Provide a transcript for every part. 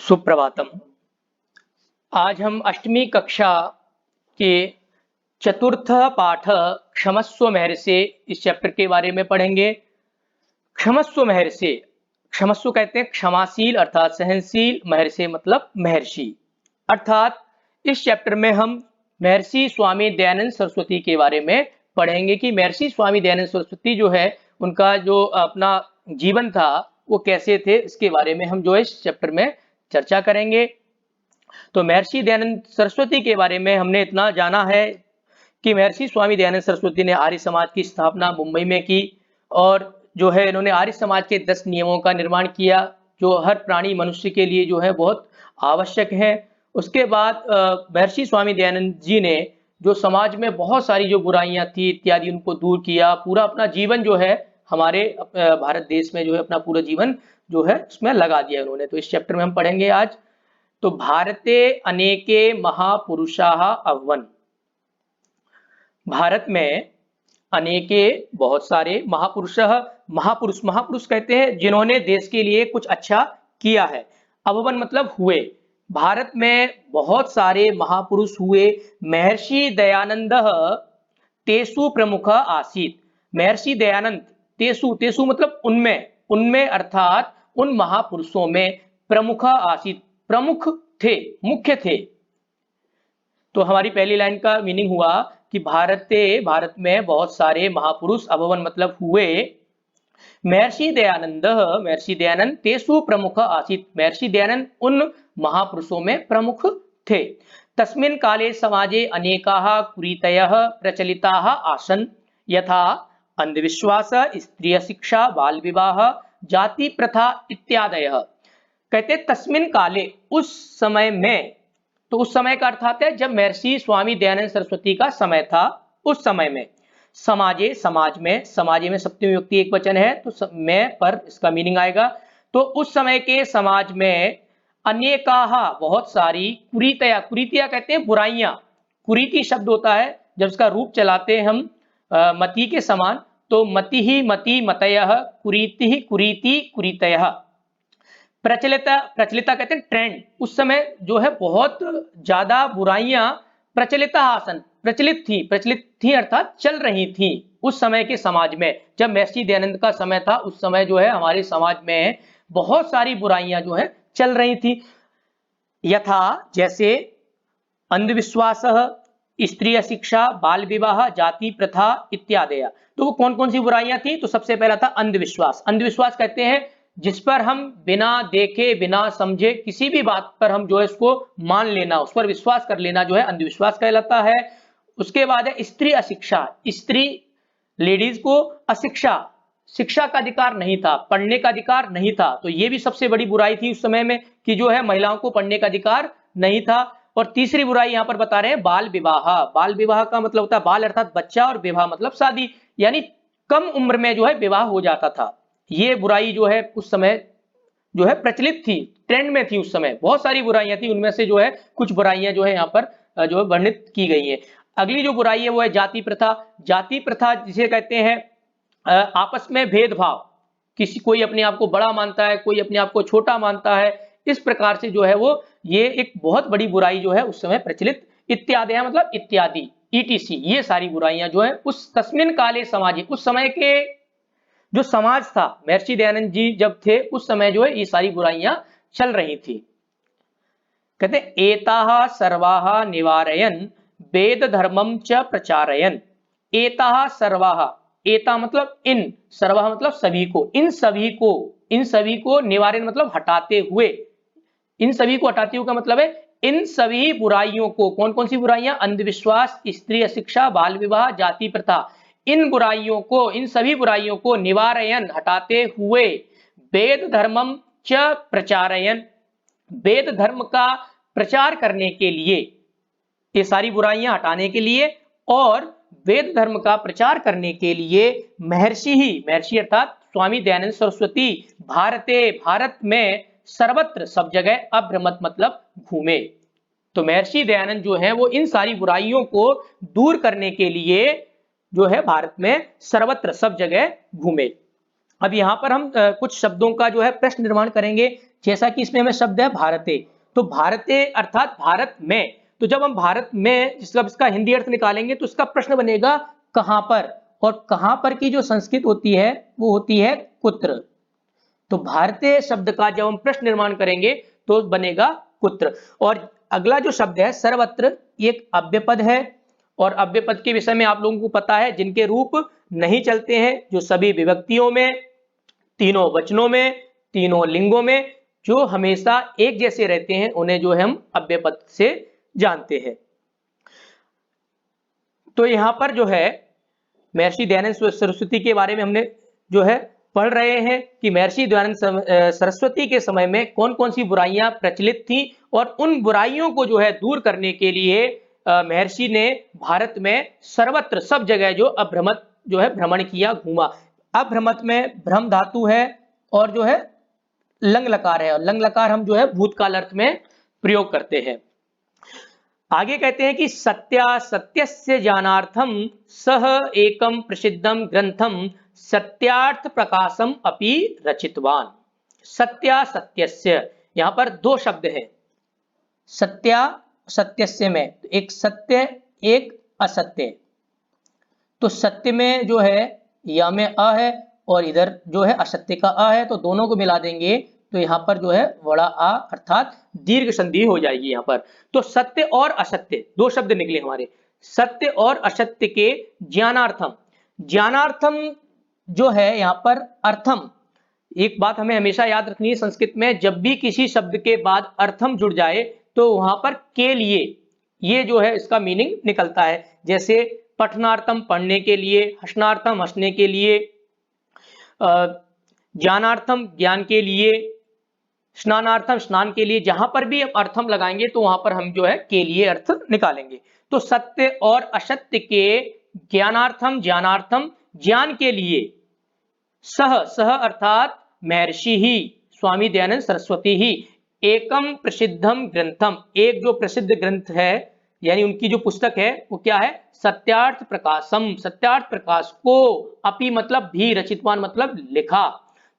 सुप्रभातम। आज हम अष्टमी कक्षा के चतुर्थ पाठ क्षमस्व महर्षि इस चैप्टर के बारे में पढ़ेंगे। क्षमस्व महर्षि, क्षमस्व कहते हैं क्षमाशील अर्थात सहनशील, महर्षि मतलब महर्षि। अर्थात इस चैप्टर में हम महर्षि स्वामी दयानंद सरस्वती के बारे में पढ़ेंगे कि महर्षि स्वामी दयानंद सरस्वती जो है उनका जो अपना जीवन था वो कैसे थे, इसके बारे में हम जो है इस चैप्टर में चर्चा करेंगे। तो महर्षि दयानंद सरस्वती के बारे में हमने इतना जाना है कि महर्षि स्वामी दयानंद सरस्वती ने आर्य समाज की स्थापना मुंबई में की और जो है इन्होंने आर्य समाज के 10 नियमों का निर्माण किया जो हर प्राणी मनुष्य के लिए जो है बहुत आवश्यक है। उसके बाद महर्षि स्वामी दयानंद जी ने जो समाज में बहुत सारी जो बुराइयां थी इत्यादि उनको दूर किया। पूरा अपना जीवन जो है हमारे भारत देश में जो है अपना पूरा जीवन जो है उसमें लगा दिया उन्होंने। तो इस चैप्टर में हम पढ़ेंगे आज। तो भारते अनेके महापुरुषाः अभवन्, भारत में अनेके बहुत सारे महापुरुष महापुरुष कहते हैं जिन्होंने देश के लिए कुछ अच्छा किया है। अभवन् मतलब हुए। भारत में बहुत सारे महापुरुष हुए। महर्षि दयानंदः तेषु प्रमुख आसीत्। महर्षि दयानंद तेषु, तेषु मतलब उनमें अर्थात उन महापुरुषों में प्रमुख आसीत्, प्रमुख थे, मुख्य थे। तो हमारी पहली लाइन का मीनिंग हुआ कि भारत में बहुत सारे महापुरुष अभवन मतलब हुए। महर्षि दयानंद तेषु प्रमुख आसीत्, महर्षि दयानंद उन महापुरुषों में प्रमुख थे। तस्मिन् काले समाजे अनेकाः कुरीतयः प्रचलिताः आसन्, यथा अंधविश्वास, स्त्रीय शिक्षा, बाल विवाह, जाति प्रथा इत्यादयः। कहते तस्मिन् काले, उस समय में। तो उस समय का अर्थ आता है जब महर्षि स्वामी दयानंद सरस्वती का समय था, उस समय में। समाजे, समाज में, समाजे में सप्तमी विभक्ति एक वचन है तो में पर इसका मीनिंग आएगा। तो उस समय के समाज में अनेकाः बहुत सारी कुरीतया, कुरीतिया कहते हैं बुराइयां। कुरीति शब्द होता है जब इसका रूप चलाते हैं हम मति के समान, तो मति ही मति मतयः, कुरीति ही कुरीति कुरीतयः। प्रचलिता कहते हैं ट्रेंड। उस समय जो है बहुत ज्यादा बुराइयां प्रचलिता आसन, प्रचलित थी अर्थात चल रही थी उस समय के समाज में। जब महर्षि दयानंद का समय था उस समय जो है हमारे समाज में बहुत सारी बुराइयां जो है चल रही थी। यथा जैसे अंधविश्वास, स्त्रीय शिक्षा, बाल विवाह, जाति प्रथा इत्यादि। तो वो कौन कौन सी बुराइयां थी? तो सबसे पहला था अंधविश्वास। अंधविश्वास कहते हैं जिस पर हम बिना देखे बिना समझे किसी भी बात पर हम जो है उसको मान लेना, उस पर विश्वास कर लेना जो है अंधविश्वास कहलाता है। उसके बाद है स्त्री अशिक्षा। स्त्री लेडीज को अशिक्षा, शिक्षा का अधिकार नहीं था, पढ़ने का अधिकार नहीं था। तो ये भी सबसे बड़ी बुराई थी उस समय में कि जो है महिलाओं को पढ़ने का अधिकार नहीं था। और तीसरी बुराई यहां पर बता रहे हैं बाल विवाह। बाल विवाह का मतलब होता है बाल अर्थात बच्चा और विवाह मतलब शादी, यानी कम उम्र में जो है विवाह हो जाता था। ये बुराई जो है उस समय जो है प्रचलित थी, ट्रेंड में थी। उस समय बहुत सारी बुराइयां थी, उनमें से जो है कुछ बुराइयां जो है यहाँ पर जो है वर्णित की गई है। अगली जो बुराई है वो है जाति प्रथा। जाति प्रथा जिसे कहते हैं आपस में भेदभाव, किसी कोई अपने आप को बड़ा मानता है, कोई अपने आप को छोटा मानता है, इस प्रकार से जो है वो ये एक बहुत बड़ी बुराई जो है उस समय प्रचलित। इत्यादि है मतलब इत्यादि, ईटीसी, ये सारी बुराइयां जो है उस तस्मिन काले समाज, उस समय के जो समाज था महर्षि दयानंद जी जब थे उस समय जो है ये सारी बुराइयां चल रही थी। कहते एताः सर्वाः निवारयन् वेद धर्मम च प्रचारयन्। एताः सर्वाः, एता मतलब इन, सर्वाः मतलब सभी को, इन सभी को निवारण मतलब हटाते हुए, इन सभी को हटाते हुए का मतलब है इन सभी बुराइयों को। कौन कौन सी बुराइयां? अंधविश्वास, स्त्री अशिक्षा, बाल विवाह, जाति प्रथा, इन बुराइयों को, इन सभी बुराइयों को निवारयन हटाते हुए, वेद धर्मम च प्रचारयन, वेद धर्म का प्रचार करने के लिए, ये सारी बुराइयां हटाने के लिए और वेद धर्म का प्रचार करने के लिए महर्षि अर्थात स्वामी दयानंद सरस्वती भारत में सर्वत्र सब जगह अभ्रमत मतलब घूमे। तो महर्षि दयानंद जो है वो इन सारी बुराइयों को दूर करने के लिए जो है भारत में सर्वत्र सब जगह घूमे। अब यहाँ पर हम कुछ शब्दों का जो है प्रश्न निर्माण करेंगे। जैसा कि इसमें हमें शब्द है भारते, तो भारते अर्थात भारत में। तो जब हम भारत में जब इसका हिंदी अर्थ निकालेंगे तो इसका प्रश्न बनेगा कहां पर, और कहां पर की जो संस्कृत होती है वो होती है कुत्र। तो भारतीय शब्द का जब हम प्रश्न निर्माण करेंगे तो बनेगा कुत्र। और अगला जो शब्द है सर्वत्र, ये एक अव्ययपद है, और अव्ययपद के विषय में आप लोगों को पता है जिनके रूप नहीं चलते हैं, जो सभी विभक्तियों में, तीनों वचनों में, तीनों लिंगों में जो हमेशा एक जैसे रहते हैं, उन्हें जो है हम अव्ययपद से जानते हैं। तो यहां पर जो है महर्षि दयानंद सरस्वती के बारे में हमने जो है पढ़ रहे हैं कि महर्षि दयानंद सरस्वती के समय में कौन कौन सी बुराइयां प्रचलित थी, और उन बुराइयों को जो है दूर करने के लिए महर्षि ने भारत में सर्वत्र सब जगह जो अभ्रमत जो है भ्रमण किया, घूमा। अभ्रमत में भ्रम धातु है और जो है लंग लकार है, और लंग लकार हम जो है भूतकाल अर्थ में प्रयोग करते हैं। आगे कहते हैं कि सत्यस्य ज्ञानार्थम सह एकम प्रसिद्धम ग्रंथम सत्यार्थ प्रकाशम अपि रचितवान। सत्यस्य, यहां पर दो शब्द है, सत्यस्य में एक सत्य एक असत्य। तो सत्य में जो है या में अ है, और इधर जो है असत्य का अ है, तो दोनों को मिला देंगे तो यहाँ पर जो है बड़ा आ अर्थात दीर्घ संधि हो जाएगी यहाँ पर। तो सत्य और असत्य दो शब्द निकले हमारे, सत्य और असत्य के ज्ञानार्थम। ज्ञानार्थम जो है यहाँ पर अर्थम, एक बात हमें हमेशा याद रखनी है संस्कृत में, जब भी किसी शब्द के बाद अर्थम जुड़ जाए तो वहां पर के लिए ये जो है इसका मीनिंग निकलता है। जैसे पठनार्थम पढ़ने के लिए, हसनार्थम हंसने के लिए, ज्ञानार्थम ज्ञान के लिए, स्नानार्थम स्नान के लिए, जहां पर भी हम अर्थम लगाएंगे तो वहां पर हम जो है के लिए अर्थ निकालेंगे। तो सत्य और असत्य के ज्ञानार्थम ज्ञानार्थम ज्ञान के लिए, सह अर्थात महर्षि ही स्वामी दयानंद सरस्वती ही, एकम प्रसिद्धम ग्रंथम, एक जो प्रसिद्ध ग्रंथ है यानी उनकी जो पुस्तक है वो क्या है, सत्यार्थ प्रकाशम, सत्यार्थ प्रकाश को, अपि मतलब भी, रचितवान मतलब लिखा।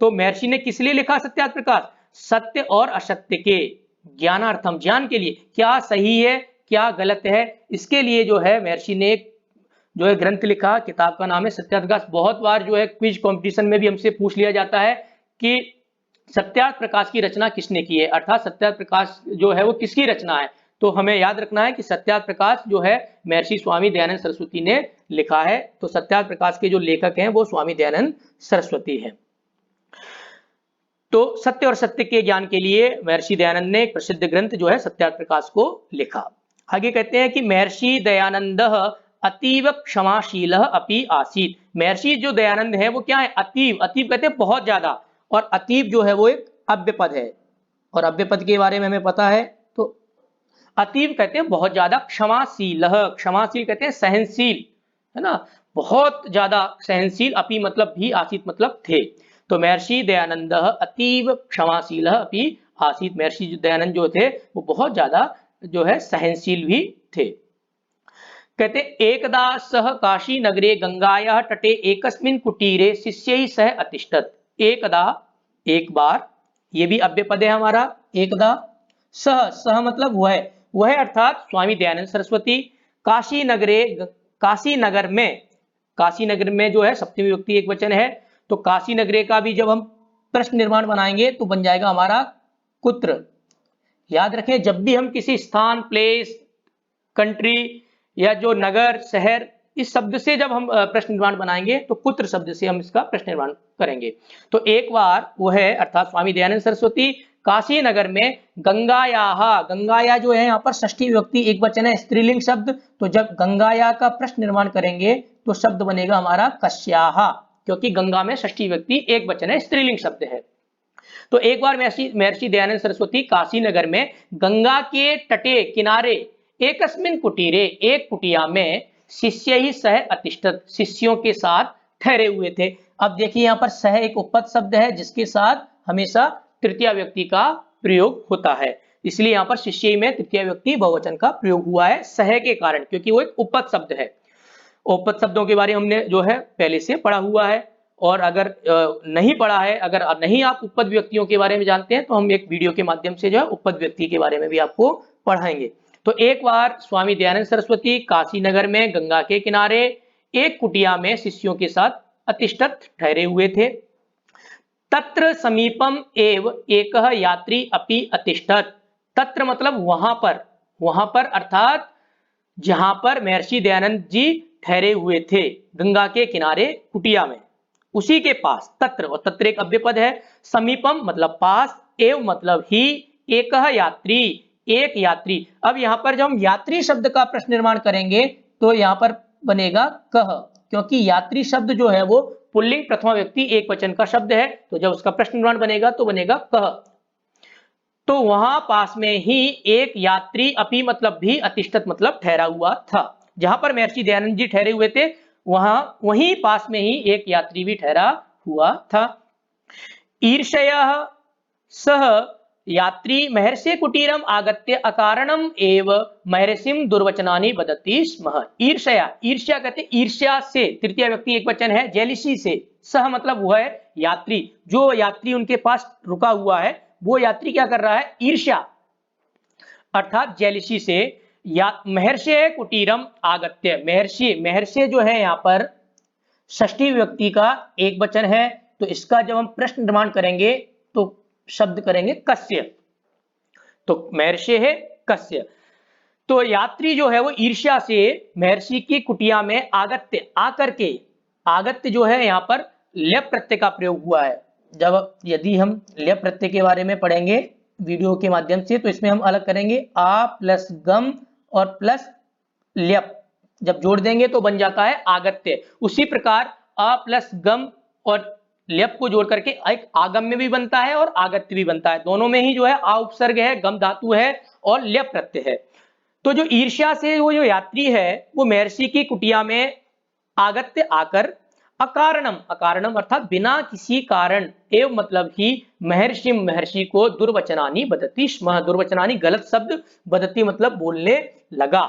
तो महर्षि ने किस लिए लिखा सत्यार्थ प्रकाश, सत्य और असत्य के ज्ञानार्थम, ज्ञान के लिए, क्या सही है क्या गलत है, इसके लिए जो है महर्षि ने जो है ग्रंथ लिखा। किताब का नाम है सत्यार्थ प्रकाश। बहुत बार जो है क्विज कंपटीशन में भी हमसे पूछ लिया जाता है कि सत्यार्थ प्रकाश की रचना किसने की है, अर्थात सत्यार्थ प्रकाश जो है वो किसकी रचना है। तो हमें याद रखना है कि सत्यार्थ प्रकाश जो है महर्षि स्वामी दयानंद सरस्वती ने लिखा है। तो सत्यार्थ प्रकाश के जो लेखक हैं वो स्वामी दयानंद सरस्वती हैं। तो सत्य और सत्य के ज्ञान के लिए महर्षि दयानंद ने एक प्रसिद्ध ग्रंथ जो है सत्यार्थ प्रकाश को लिखा। आगे कहते हैं कि महर्षि दयानंद अतीव क्षमाशील अपि आसीत। महर्षि जो दयानंद है वो क्या है, अतीव, अतीव कहते हैं बहुत ज्यादा, और अतीव जो है वो एक अव्यपद है, और अव्यपद के बारे में हमें पता है। तो अतीव कहते हैं बहुत ज्यादा, क्षमाशील, क्षमाशील कहते हैं सहनशील, है ना, बहुत ज्यादा सहनशील, अपि मतलब भी, आसीत मतलब थे। तो महर्षि दयानंद अतीव क्षमाशील अपि आसीत, महर्षि दयानंद जो थे वो बहुत ज्यादा जो है सहनशील भी थे। कहते एकदा सह काशी नगरे गंगायाः तटे एकस्मिन् कुटीरे शिष्यैः सह अतिष्ठत्। एकदा एक बार, ये भी अव्यपद है हमारा, एकदा, सह मतलब वह अर्थात स्वामी दयानंद सरस्वती, काशी नगरे, काशी नगर में, काशी नगर में जो है सप्तमी विभक्ति एक वचन है, तो काशी नगरे का भी जब हम प्रश्न निर्माण बनाएंगे तो बन जाएगा हमारा कुत्र। याद रखें जब भी हम किसी स्थान, प्लेस, कंट्री या जो नगर, शहर, इस शब्द से जब हम प्रश्न निर्माण बनाएंगे तो कुत्र शब्द से हम इसका प्रश्न निर्माण करेंगे। तो एक बार वो है अर्थात स्वामी दयानंद सरस्वती काशी नगर में गंगायाः, गंगाया जो है यहाँ पर षष्ठी विभक्ति एक वचन है, स्त्रीलिंग शब्द, तो जब गंगाया का प्रश्न निर्माण करेंगे तो शब्द बनेगा हमारा कस्याः, क्योंकि गंगा में षष्ठी विभक्ति एक वचन है, स्त्रीलिंग शब्द है। तो एक बार महर्षि दयानंद सरस्वती काशी नगर में गंगा के तटे किनारे एकस्मिन् कुटीरे, एक कुटिया में शिष्य ही सह अतिष्ठत, शिष्यों के साथ ठहरे हुए थे। अब देखिए यहाँ पर सह एक उपपद शब्द है जिसके साथ हमेशा तृतीय व्यक्ति का प्रयोग होता है, इसलिए यहाँ पर शिष्य में तृतीय व्यक्ति बहुवचन का प्रयोग हुआ है सह के कारण, क्योंकि वो एक उपपद शब्द है। उपपद शब्दों के बारे में हमने जो है पहले से पढ़ा हुआ है। और अगर नहीं पढ़ा है, अगर नहीं आप उपपद व्यक्तियों के बारे में जानते हैं, तो हम एक वीडियो के माध्यम से जो है उपपद व्यक्ति के बारे में भी आपको पढ़ाएंगे। तो एक बार स्वामी दयानंद सरस्वती काशी नगर में गंगा के किनारे एक कुटिया में शिष्यों के साथ अतिष्ठत ठहरे हुए थे। तत्र समीपम एव एक यात्री अपि अतिष्ठत। तत्र मतलब वहां पर अर्थात जहां पर महर्षि दयानंद जी ठहरे हुए थे, गंगा के किनारे कुटिया में, उसी के पास तत्र, और तत्र एक अव्ययपद है, समीपम मतलब पास, एव मतलब ही, एक यात्री एक यात्री। अब यहां पर जब हम यात्री शब्द का प्रश्न निर्माण करेंगे तो यहां पर बनेगा कह, क्योंकि यात्री शब्द जो है वो पुल्लिंग प्रथमा व्यक्ति एक वचन का शब्द है, तो जब उसका प्रश्न निर्माण बनेगा तो बनेगा कह। तो वहां पास में ही एक यात्री अपि मतलब भी, अतिष्ठत मतलब ठहरा हुआ था। जहां पर महर्षि दयानंद जी ठहरे हुए थे वहीं पास में ही एक यात्री भी ठहरा हुआ था। ईर्ष्या सह यात्री महर्षि कुटीरम आगत्य अकारणम एव महर्षिम दुर्वचनानि वदति स्म। ईर्ष्या कहते ईर्ष्या से, तृतीय व्यक्ति एक वचन है, जेलिसी से, सह मतलब वो है यात्री, जो यात्री उनके पास रुका हुआ है वो यात्री क्या कर रहा है, ईर्ष्या अर्थात जेलिसी से या महर्षि कुटीरम आगत्य। महर्षि जो है यहाँ पर षष्ठी व्यक्ति का एक वचन है, तो इसका जब हम प्रश्न निर्माण करेंगे तो शब्द करेंगे कस्य, तो महर्षि है कस्य। तो यात्री जो है वो ईर्ष्या से महर्षि की कुटिया में आगत्य आकर के, आगत्य जो है यहाँ पर लेप प्रत्यय का प्रयोग हुआ है। जब यदि हम लेप प्रत्यय के बारे में पढ़ेंगे वीडियो के माध्यम से तो इसमें हम अलग करेंगे आ प्लस गम और प्लस लेप, जब जोड़ देंगे तो बन जाता है आगत्य। उसी प्रकार अ प्लस गम और लेप को जोड़ करके एक आगम्य भी बनता है और आगत्य भी बनता है, दोनों में ही जो है आ उपसर्ग है, गम धातु है और लेप प्रत्यय है। तो जो ईर्ष्या से वो जो यात्री है वो महर्षि की कुटिया में आगत्य आकर अकारणम, अकारणम अर्थात बिना किसी कारण, एवं मतलब ही महर्षि को दुर्वचनानि वदति स्म, दुर्वचनानि गलत शब्द, वदति मतलब बोलने लगा।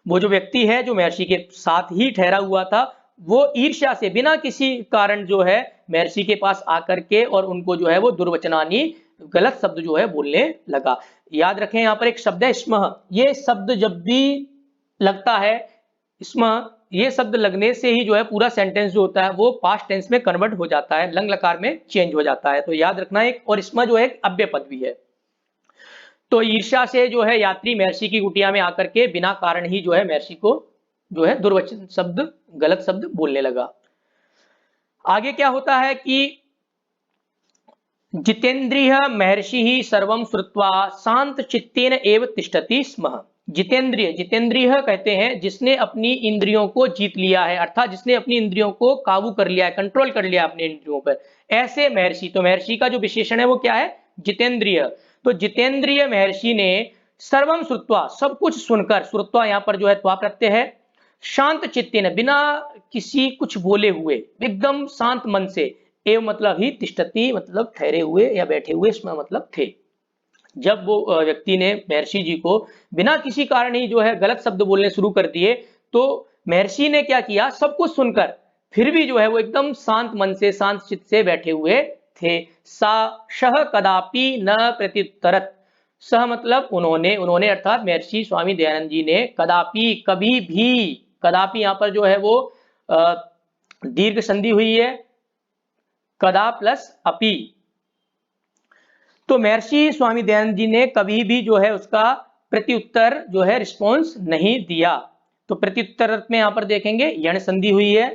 वो जो व्यक्ति है जो महर्षि के साथ ही ठहरा हुआ था वो ईर्ष्या से बिना किसी कारण जो है महर्षि के पास आकर के और उनको जो है वो दुर्वचनानि गलत शब्द जो है बोलने लगा। याद रखें यहाँ पर एक शब्द है स्म, ये शब्द जब भी लगता है स्म, ये शब्द लगने से ही जो है पूरा सेंटेंस जो होता है वो पास्ट टेंस में कन्वर्ट हो जाता है, लंग लकार में चेंज हो जाता है, तो याद रखना एक, और स्म जो है एक अव्यय पद भी है। तो ईर्ष्या से जो है यात्री महर्षि की कुटिया में आकर के बिना कारण ही जो है महर्षि को जो है दुर्वचन शब्द, गलत शब्द बोलने लगा। आगे क्या होता है कि जितेंद्रिय महर्षि ही सर्वम श्रुत्वा शांत चित्तेन एव तिष्ठति स्म। जितेंद्रिय, जितेंद्रिय कहते हैं जिसने अपनी इंद्रियों को जीत लिया है, अर्थात जिसने अपनी इंद्रियों को काबू कर लिया है, कंट्रोल कर लिया अपने इंद्रियों पर, ऐसे महर्षि। तो महर्षि का जो विशेषण है वो क्या है, जितेंद्रिय। तो जितेंद्रिय महर्षि ने सर्वम श्रुत्वा सब कुछ सुनकर, श्रुत्वा यहाँ पर जो है त्वा प्रत्यय है, शांत चित्तेन बिना किसी कुछ बोले हुए, एकदम शांत मन से, एव मतलब ही तिष्ठति मतलब ठहरे हुए या बैठे हुए, इसमें मतलब थे। जब वो व्यक्ति ने महर्षि जी को बिना किसी कारण ही जो है गलत शब्द बोलने शुरू कर दिए तो महर्षि ने क्या किया, सब कुछ सुनकर फिर भी जो है वो एकदम शांत मन से, शांत चित्त से बैठे हुए थे। सा शह कदापि न प्रत्युत्तरत, सह मतलब उन्होंने, उन्होंने अर्थात महर्षि स्वामी दयानंद जी ने, कदापि कभी भी, कदापि यहाँ पर जो है वो दीर्घ संधि हुई है, कदा प्लस अपि, तो महर्षि स्वामी दयानंद जी ने कभी भी जो है उसका प्रत्युत्तर जो है रिस्पॉन्स नहीं दिया। तो प्रत्युत्तर में यहां पर देखेंगे यण संधि हुई है।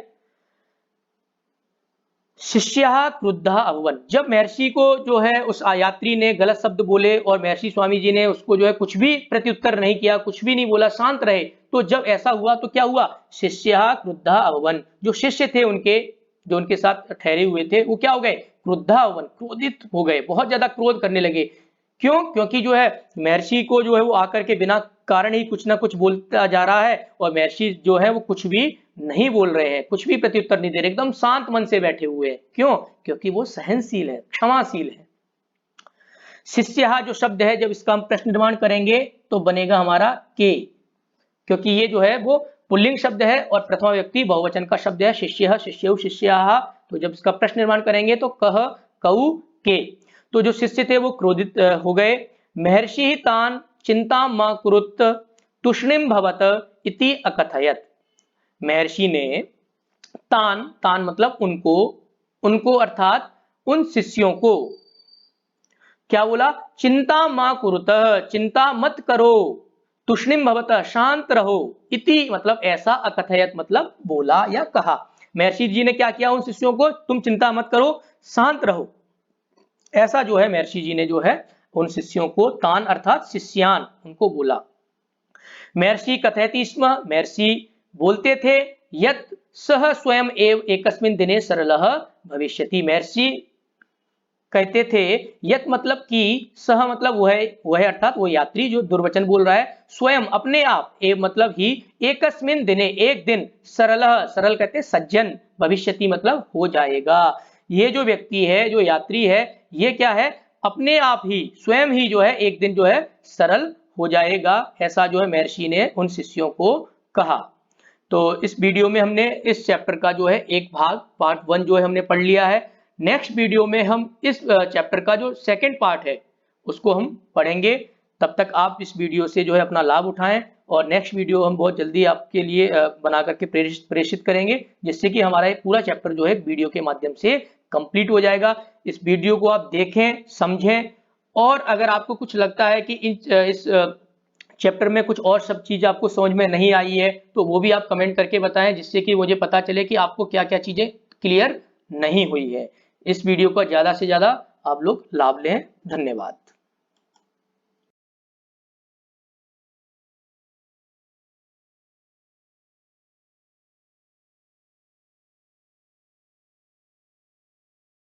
शिष्या क्रुद्धा अभवन, जब महर्षि को जो है उस यात्री ने गलत शब्द बोले और महर्षि स्वामी जी ने उसको जो है कुछ भी प्रत्युत्तर नहीं किया, कुछ भी नहीं बोला, शांत रहे, तो जब ऐसा हुआ तो क्या हुआ, शिष्या क्रुद्धा अभवन, जो शिष्य थे उनके, जो उनके साथ ठहरे हुए थे वो क्या हो गए, क्रुद्धा अभवन, क्रोधित हो गए, बहुत ज्यादा क्रोध करने लगे। क्यों, क्योंकि जो है महर्षि को जो है वो आकर के बिना कारण ही कुछ ना कुछ बोलता जा रहा है और महर्षि जो है वो कुछ भी नहीं बोल रहे हैं, कुछ भी प्रत्युत्तर नहीं दे रहे, एकदम शांत मन से बैठे हुए हैं। क्यों, क्योंकि वो सहनशील है, क्षमाशील है। शिष्य जो शब्द है जब इसका हम प्रश्न निर्माण करेंगे तो बनेगा हमारा के, क्योंकि ये जो है वो पुल्लिंग शब्द है और प्रथमा व्यक्ति बहुवचन का शब्द है शिष्यः शिष्यौ शिष्याः। तो जब इसका प्रश्न निर्माण करेंगे तो कह कऊ के। तो जो शिष्य थे वो क्रोधित हो गए। महर्षि तान चिंता मा कुरुत तुष्णिम भवत इति अकथयत। महर्षि ने तान तान मतलब उनको अर्थात उन शिष्यों को क्या बोला, चिंता मा कुरुतः चिंता मत करो, तुष्णिम भवतः शांत रहो, इति मतलब ऐसा, अकथयत मतलब बोला या कहा। महर्षि जी ने क्या किया उन शिष्यों को, तुम चिंता मत करो शांत रहो, ऐसा जो है महर्षि जी ने जो है उन शिष्यों को, तान अर्थात शिष्यान, उनको बोला। महर्षि कथयति स्म महर्षि बोलते थे, यत् सह स्वयं एव एकस्मिन् दिने सरलः भविष्यति। महर्षि कहते थे, यत मतलब कि, सह मतलब वह अर्थात वो यात्री जो दुर्वचन बोल रहा है, स्वयं अपने आप, एव मतलब ही, एकस्मिन दिने एक दिन, सरलः सरल कहते सज्जन, भविष्यति मतलब हो जाएगा। ये जो व्यक्ति है जो यात्री है ये क्या है, अपने आप ही स्वयं ही जो है एक दिन जो है सरल हो जाएगा, ऐसा जो है महर्षि ने उन शिष्यों को कहा। तो इस वीडियो में हमने इस चैप्टर का जो है एक भाग पार्ट 1 जो है हमने पढ़ लिया है। नेक्स्ट वीडियो में हम इस चैप्टर का जो सेकंड पार्ट है उसको हम पढ़ेंगे। तब तक आप इस वीडियो से जो है अपना लाभ उठाएं और नेक्स्ट वीडियो हम बहुत जल्दी आपके लिए बना करके प्रेषित करेंगे, जिससे कि हमारा एक पूरा चैप्टर जो है वीडियो के माध्यम से कंप्लीट हो जाएगा। इस वीडियो को आप देखें, समझें, और अगर आपको कुछ लगता है कि इस चैप्टर में कुछ और सब चीज आपको समझ में नहीं आई है तो वो भी आप कमेंट करके बताएं, जिससे कि मुझे पता चले कि आपको क्या क्या चीजें क्लियर नहीं हुई है। इस वीडियो का ज्यादा से ज्यादा आप लोग लाभ लें। धन्यवाद।